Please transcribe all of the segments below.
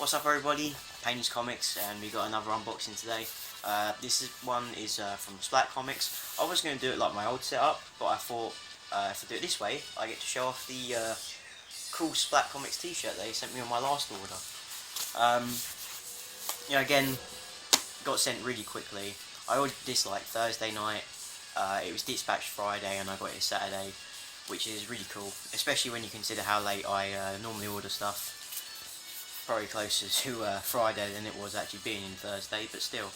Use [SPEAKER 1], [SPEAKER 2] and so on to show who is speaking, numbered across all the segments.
[SPEAKER 1] What's up everybody, Payne's Comics, and we got another unboxing today. This one is from Splat Comics. I was going to do it like my old setup, but I thought if I do it this way, I get to show off the cool Splat Comics t-shirt they sent me on my last order. Again, got sent really quickly. I ordered this like Thursday night, it was dispatched Friday and I got it Saturday, which is really cool, especially when you consider how late I normally order stuff. Probably closer to Friday than it was actually being in Thursday, but still.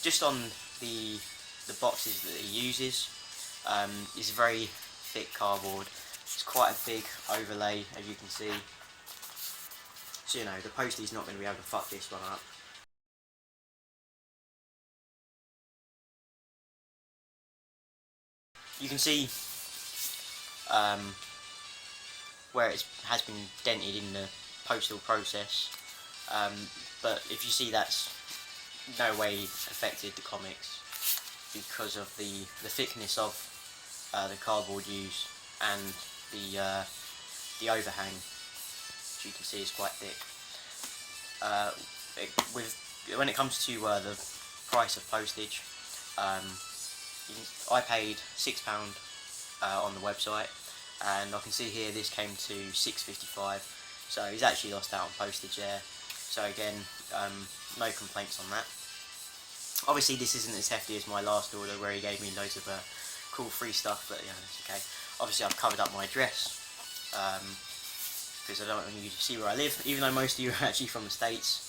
[SPEAKER 1] Just on the boxes that he uses, it's very thick cardboard. It's quite a big overlay, as you can see. So the postie's not going to be able to fuck this one up. You can see where it has been dented in the postal process, but if you see, that's no way affected the comics because of the thickness of the cardboard used and the overhang, which you can see is quite thick. When it comes to the price of postage, I paid £6 on the website, and I can see here this came to £6.55, so he's actually lost out on postage there. So again, no complaints on that. Obviously this isn't as hefty as my last order where he gave me loads of cool free stuff, but yeah, it's okay. Obviously I've covered up my address because I don't want you to see where I live, even though most of you are actually from the States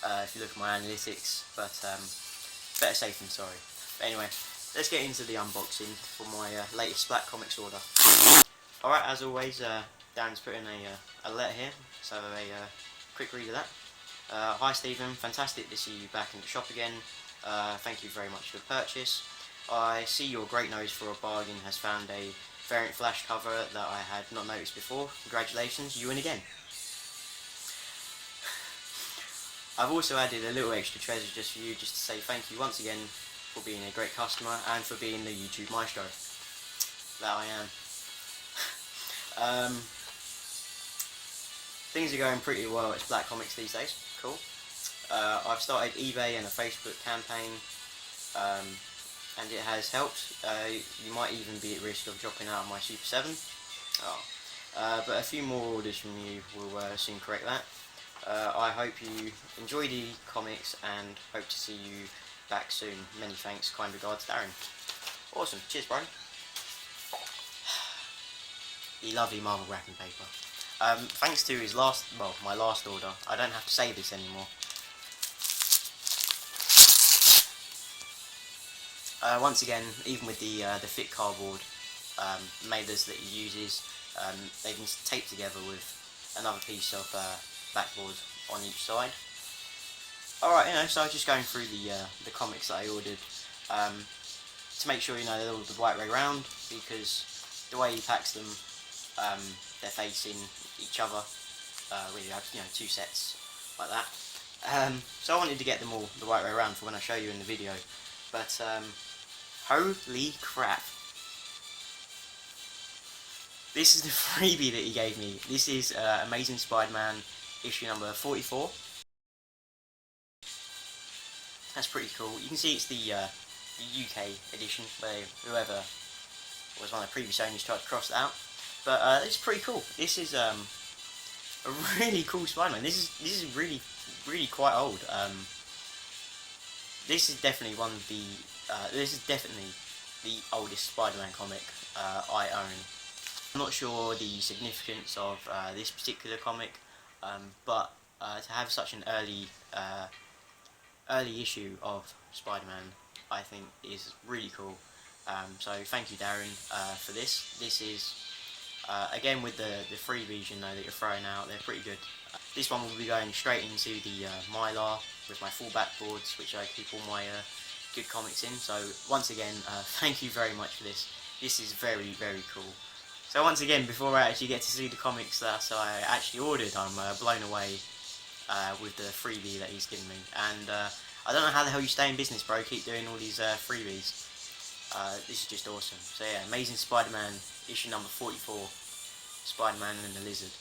[SPEAKER 1] if you look at my analytics, but better safe than sorry. But anyway, let's get into the unboxing for my latest Splat Comics order. Alright, as always, Darren's put in a letter here, so a quick read of that. Hi Stephen, fantastic to see you back in the shop again. Thank you very much for the purchase. I see your great nose for a bargain has found a variant flash cover that I had not noticed before. Congratulations, you win again. I've also added a little extra treasure just for you, just to say thank you once again for being a great customer and for being the YouTube maestro that I am. Things are going pretty well at Splat Comics these days. Cool. I've started eBay and a Facebook campaign, and it has helped. You might even be at risk of dropping out of my Super 7. But a few more orders from you will soon correct that. I hope you enjoy the comics and hope to see you back soon. Many thanks. Kind regards, Darren. Awesome. Cheers, bro. The lovely marble wrapping paper. Thanks to his my last order, I don't have to say this anymore. Once again, even with the thick cardboard mailers that he uses, they've been taped together with another piece of backboard on each side. Alright, so I was just going through the comics that I ordered to make sure they're all the right way round, because the way he packs them, they're facing each other. Really, two sets like that. So I wanted to get them all the right way around for when I show you in the video. But holy crap! This is the freebie that he gave me. This is Amazing Spider-Man issue number 44. That's pretty cool. You can see it's the UK edition, where whoever was one of the previous owners tried to cross it out. But it's pretty cool. This is a really cool Spider-Man. This is really quite old. This is definitely the oldest Spider-Man comic I own. I'm not sure the significance of this particular comic, but to have such an early issue of Spider-Man, I think is really cool. So thank you, Darren, for this. This is again with the freebies that you're throwing out, they're pretty good. This one will be going straight into the Mylar with my full backboards, which I keep all my good comics in. So once again, thank you very much for this. This is very, very cool. So once again, before I actually get to see the comics that I actually ordered, I'm blown away with the freebie that he's given me. And I don't know how the hell you stay in business, bro. Keep doing all these freebies. This is just awesome. So yeah, Amazing Spider-Man issue number 44, Spider-Man and the Lizard.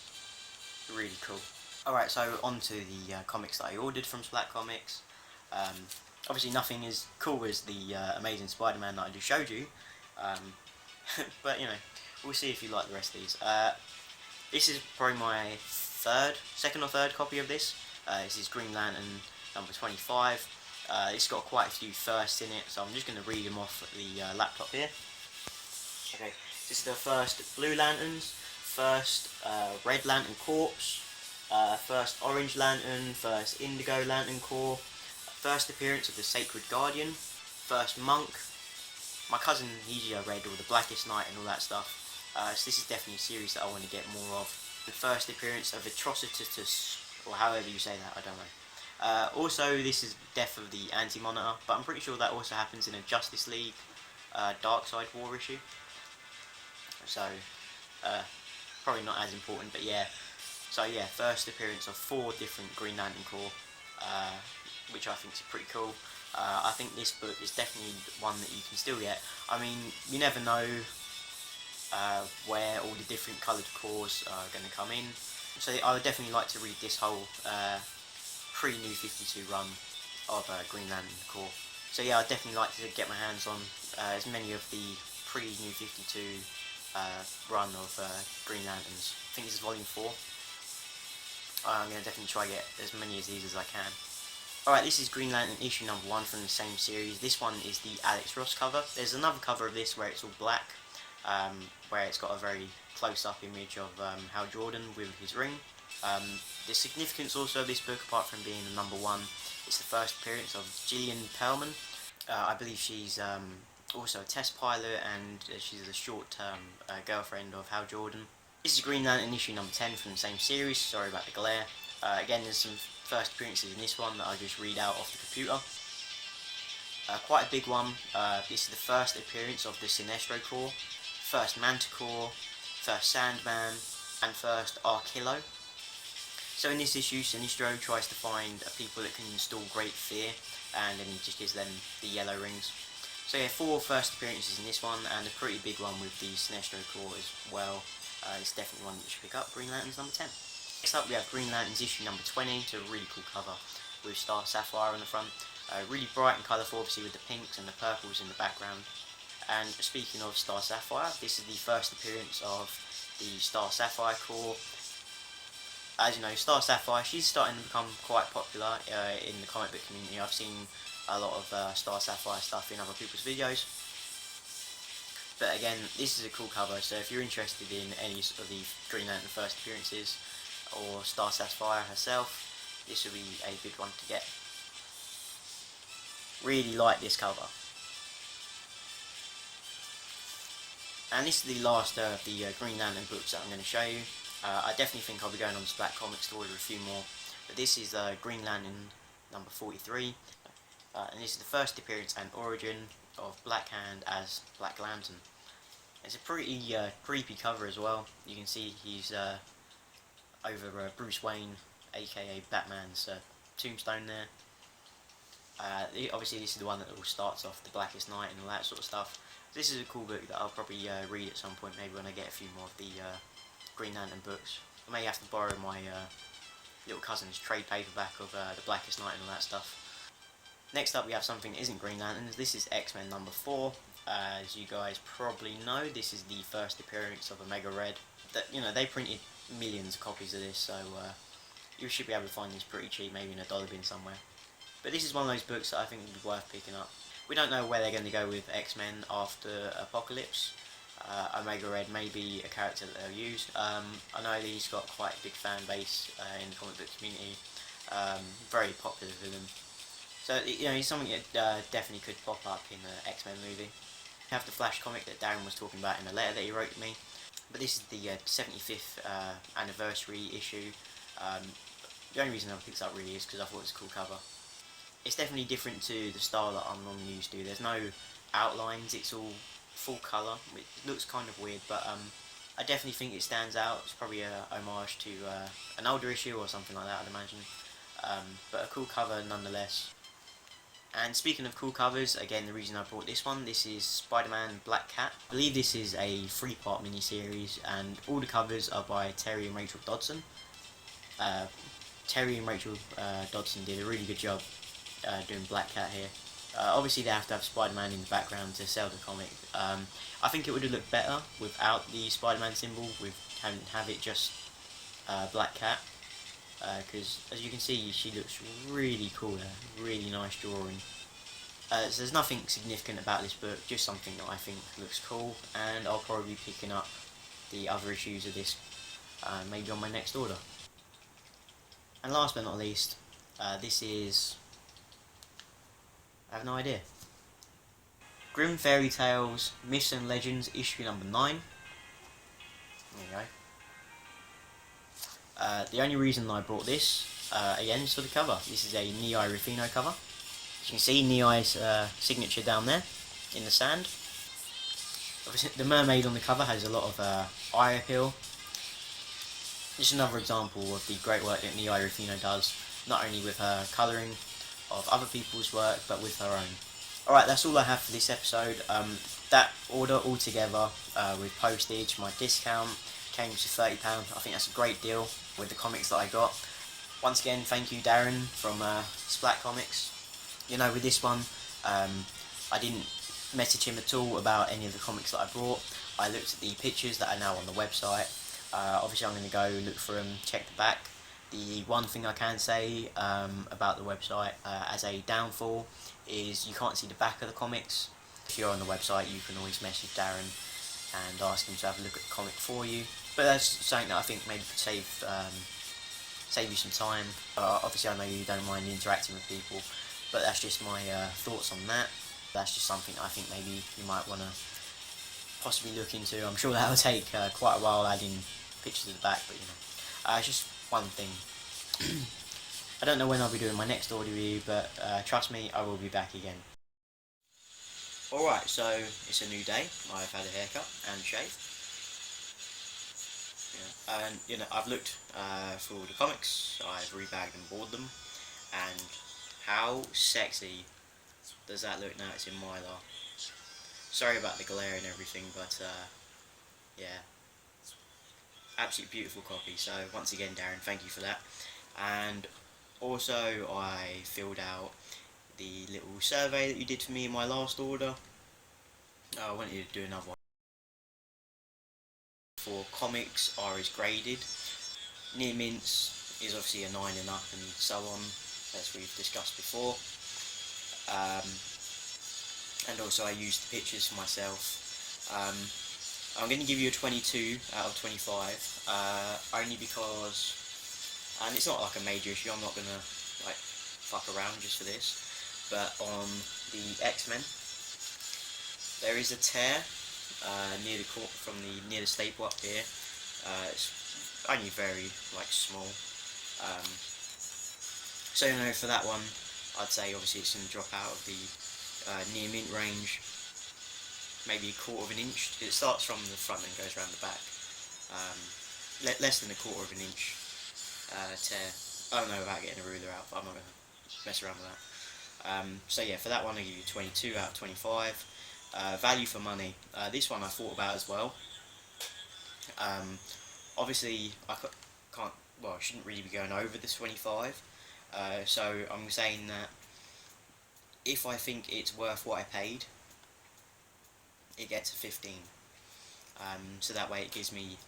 [SPEAKER 1] Really cool. Alright, so on to the comics that I ordered from Splat Comics. Um, Obviously nothing as cool as the Amazing Spider-Man that I just showed you, um, but you know, we'll see if you like the rest of these. This is probably my second or third copy of this. This is Green Lantern number 25. It's got quite a few firsts in it, so I'm just going to read them off at the laptop here. Okay, this is the first Blue Lanterns, first Red Lantern Corps, first Orange Lantern, first Indigo Lantern Corps, first appearance of the Sacred Guardian, first Monk. My cousin, he read all the Blackest Night and all that stuff, so this is definitely a series that I want to get more of. The first appearance of Atrocitus, or however you say that, I don't know. Also, this is Death of the Anti-Monitor, but I'm pretty sure that also happens in a Justice League Darkseid War issue. So, probably not as important, but yeah. So yeah, first appearance of 4 different Green Lantern Corps, which I think is pretty cool. I think this book is definitely one that you can still get. I mean, you never know where all the different coloured corps are going to come in. So I would definitely like to read this whole pre-New 52 run of Green Lantern Corps. So yeah, I'd definitely like to get my hands on as many of the pre-New 52 run of Green Lanterns. I think this is volume 4. I'm going to definitely try to get as many of these as I can. Alright, this is Green Lantern issue number 1 from the same series. This one is the Alex Ross cover. There's another cover of this where it's all black, where it's got a very close-up image of Hal Jordan with his ring. The significance also of this book, apart from being the number 1, is the first appearance of Gillian Perlman. I believe she's also a test pilot, and she's the short-term girlfriend of Hal Jordan. This is Green Lantern issue number 10 from the same series. Sorry about the glare. Again, there's some first appearances in this one that I'll just read out off the computer. Quite a big one. This is the first appearance of the Sinestro Corps, first Manticore, first Sandman, and first Archillo. So in this issue, Sinestro tries to find people that can install Great Fear, and then he just gives them the yellow rings. So yeah, 4 first appearances in this one, and a pretty big one with the Sinestro Corps as well. It's definitely one that you should pick up. Green Lanterns number 10. Next up we have Green Lanterns issue number 20, it's a really cool cover with Star Sapphire on the front. Really bright and colourful, obviously, with the pinks and the purples in the background. And speaking of Star Sapphire, this is the first appearance of the Star Sapphire Corps. As you know, Star Sapphire, she's starting to become quite popular in the comic book community. I've seen a lot of Star Sapphire stuff in other people's videos. But again, this is a cool cover, so if you're interested in any of the Green Lantern first appearances, or Star Sapphire herself, this will be a good one to get. Really like this cover. And this is the last of the Green Lantern books that I'm going to show you. I definitely think I'll be going on Splat Comics to order a few more. But this is Green Lantern number 43. And this is the first appearance and origin of Black Hand as Black Lantern. It's a pretty creepy cover as well. You can see he's over Bruce Wayne, aka Batman's tombstone there. Obviously this is the one that all starts off the Blackest Night and all that sort of stuff. This is a cool book that I'll probably read at some point, maybe when I get a few more of the Green Lantern books. I may have to borrow my little cousin's trade paperback of the Blackest Night and all that stuff. Next up we have something that isn't Green Lanterns. This is X-Men number 4. As you guys probably know, this is the first appearance of Omega Red. They printed millions of copies of this, so you should be able to find this pretty cheap, maybe in a dollar bin somewhere. But this is one of those books that I think would be worth picking up. We don't know where they're going to go with X-Men after Apocalypse. Omega Red may be a character that they'll use. I know that he's got quite a big fan base in the comic book community, very popular with them. So he's something that definitely could pop up in the X-Men movie. We have the Flash comic that Darren was talking about in a letter that he wrote to me. But this is the 75th anniversary issue. The only reason I picked this up really is because I thought it was a cool cover. It's definitely different to the style that I'm normally used to. There's no outlines, it's all full colour. It looks kind of weird, but I definitely think it stands out. It's probably a homage to an older issue or something like that, I'd imagine. But a cool cover nonetheless. And speaking of cool covers, again, the reason I brought this one, this is Spider-Man Black Cat. I believe this is a 3-part miniseries, and all the covers are by Terry and Rachel Dodson. Terry and Rachel Dodson did a really good job doing Black Cat here. Obviously they have to have Spider-Man in the background to sell the comic. I think it would have looked better without the Spider-Man symbol, with have it just Black Cat, because as you can see she looks really cool there, really nice drawing. So there's nothing significant about this book, just something that I think looks cool, and I'll probably be picking up the other issues of this maybe on my next order. And last but not least, this is, I have no idea. Grimm Fairy Tales, Myths and Legends, issue number 9. There you go. The only reason I brought this, again, is for the cover. This is a Nei Rufino cover. As you can see, Nei's signature down there in the sand. Obviously, the mermaid on the cover has a lot of eye appeal. Just another example of the great work that Nei Rufino does, not only with her colouring of other people's work, but with her own. Alright, that's all I have for this episode. That order altogether, with postage, my discount, came to £30. I think that's a great deal with the comics that I got. Once again, thank you Darren from Splat Comics. You know, with this one, I didn't message him at all about any of the comics that I brought. I looked at the pictures that are now on the website. Obviously I'm going to go look for them, check the back. The one thing I can say about the website as a downfall is you can't see the back of the comics. If you're on the website, you can always message Darren and ask him to have a look at the comic for you. But that's something that I think maybe could save you some time. Obviously I know you don't mind interacting with people, but that's just my thoughts on that. That's just something I think maybe you might want to possibly look into. I'm sure that will take quite a while adding pictures of the back, but you know, it's just one thing. I don't know when I'll be doing my next order review, but trust me, I will be back again. Alright, so it's a new day. I've had a haircut and shave. Yeah. And you know, I've looked through all the comics, I've rebagged and bought them, and how sexy does that look now it's in Mylar. Sorry about the glare and everything, but yeah, absolutely beautiful copy. So once again Darren, thank you for that. And also I filled out the little survey that you did for me in my last order. I wanted you to do another one. For comics R is graded. Near mints is obviously a 9 and up, and so on, as we've discussed before. And also I used the pictures for myself. I'm going to give you a 22 out of 25, only because, and it's not like a major issue, I'm not going to like fuck around just for this, but on the X-Men, there is a tear near the staple up here. It's only very like small. So you know, for that one, I'd say obviously it's going to drop out of the near mint range, maybe a quarter of an inch. It starts from the front and goes around the back. Less than a quarter of an inch tear. I don't know about getting a ruler out, but I'm not going to mess around with that. So yeah, for that one I give you 22 out of 25. Value for money. This one I thought about as well. Obviously I can't, well, I shouldn't really be going over the 25. So I'm saying that if I think it's worth what I paid, it gets a 15. So that way it gives me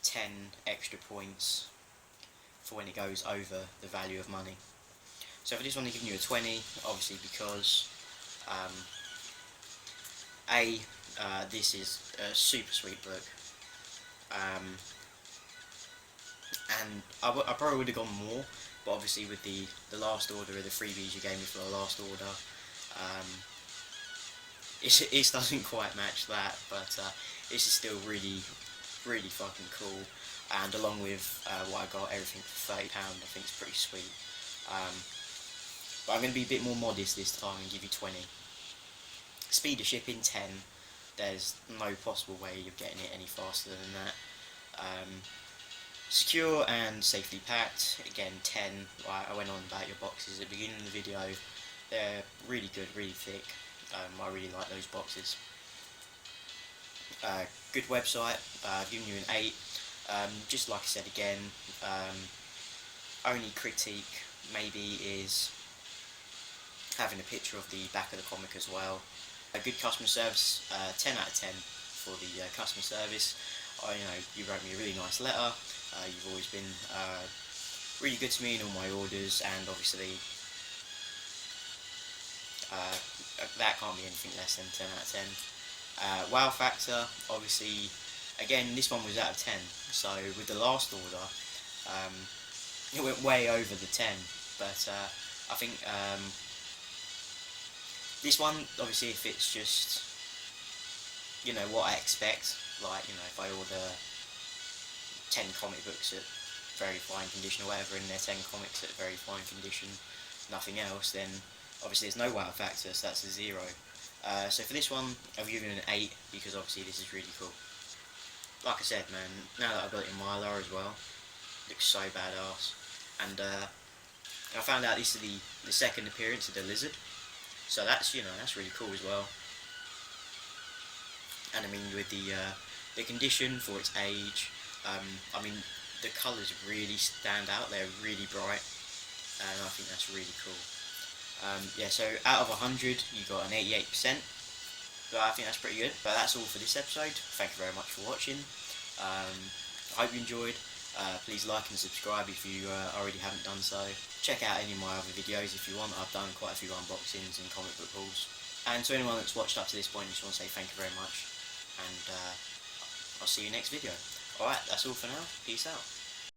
[SPEAKER 1] 10 extra points for when it goes over the value of money. So for this one, I'm giving you a 20, obviously because this is a super sweet book, and I probably would have gone more, but obviously with the last order of the freebies you gave me for the last order, it doesn't quite match that, but this is still really, really fucking cool. And along with what I got, everything for £30, I think it's pretty sweet. But I'm going to be a bit more modest this time and give you 20. Speed of shipping 10. There's no possible way of getting it any faster than that. Secure and safely packed, again 10. I went on about your boxes at the beginning of the video. They're really good, really thick. I really like those boxes. Good website. I've given you an 8. Just like I said again, only critique maybe is having a picture of the back of the comic as well. A good customer service, 10 out of 10 for the customer service. You wrote me a really nice letter. You've always been really good to me in all my orders, and obviously uh, that can't be anything less than 10 out of 10. Wow factor, obviously, again, this one was out of 10, so with the last order, it went way over the 10, but I think this one, obviously, if it's just, what I expect, like, if I order 10 comic books at very fine condition or whatever, and they're 10 comics at very fine condition, nothing else, then obviously there's no wow factor, so that's a 0. So for this one, I've given it an 8, because obviously this is really cool. Like I said, man, now that I've got it in Mylar as well, it looks so badass. And I found out this is the second appearance of the lizard, so that's that's really cool as well. And I mean, with the condition for its age, I mean, the colours really stand out. They're really bright, and I think that's really cool. Yeah, so out of 100, you got an 88%. So I think that's pretty good. But that's all for this episode. Thank you very much for watching. I hope you enjoyed. Please like and subscribe if you already haven't done so. Check out any of my other videos if you want. I've done quite a few unboxings and comic book hauls. And to anyone that's watched up to this point, I just want to say thank you very much. And I'll see you next video. Alright, that's all for now. Peace out.